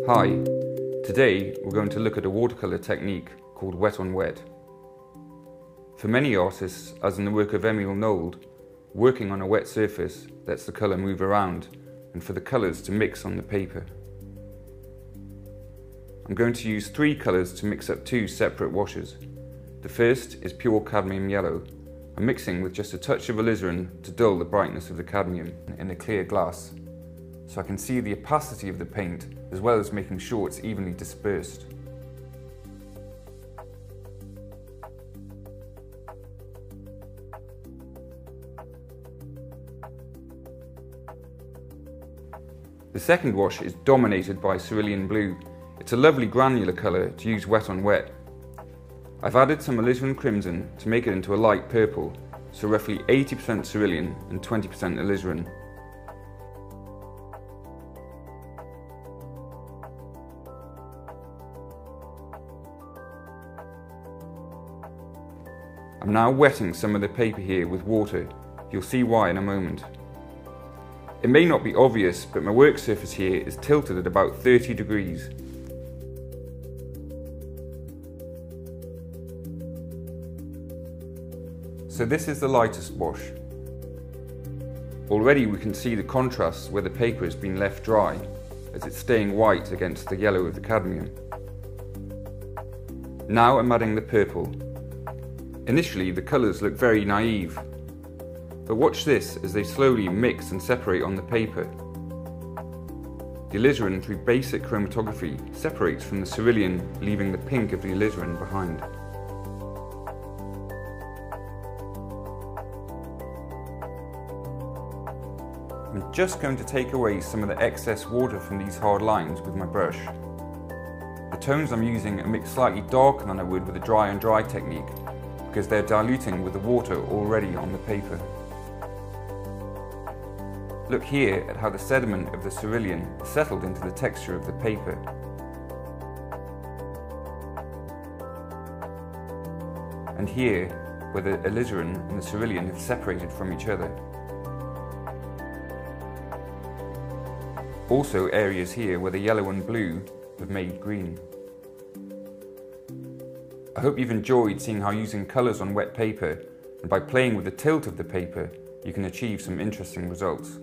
Hi, today we're going to look at a watercolour technique called wet on wet. For many artists, as in the work of Emil Nold, working on a wet surface lets the colour move around and for the colours to mix on the paper. I'm going to use 3 colours to mix up 2 separate washes. The first is pure cadmium yellow. I'm mixing with just a touch of alizarin to dull the brightness of the cadmium in a clear glass, so I can see the opacity of the paint as well as making sure it's evenly dispersed. The second wash is dominated by cerulean blue. It's a lovely granular colour to use wet on wet. I've added some alizarin crimson to make it into a light purple, so roughly 80% cerulean and 20% alizarin. I'm now wetting some of the paper here with water. You'll see why in a moment. It may not be obvious, but my work surface here is tilted at about 30 degrees. So this is the lightest wash. Already we can see the contrast where the paper has been left dry, as it's staying white against the yellow of the cadmium. Now I'm adding the purple. Initially the colours look very naive, but watch this as they slowly mix and separate on the paper. The alizarin, through basic chromatography, separates from the cerulean, leaving the pink of the alizarin behind. I'm just going to take away some of the excess water from these hard lines with my brush. The tones I'm using are mixed slightly darker than I would with a dry on dry technique, because they're diluting with the water already on the paper. Look here at how the sediment of the cerulean settled into the texture of the paper. And here, where the alizarin and the cerulean have separated from each other. Also areas here where the yellow and blue have made green. I hope you've enjoyed seeing how using colours on wet paper and by playing with the tilt of the paper you can achieve some interesting results.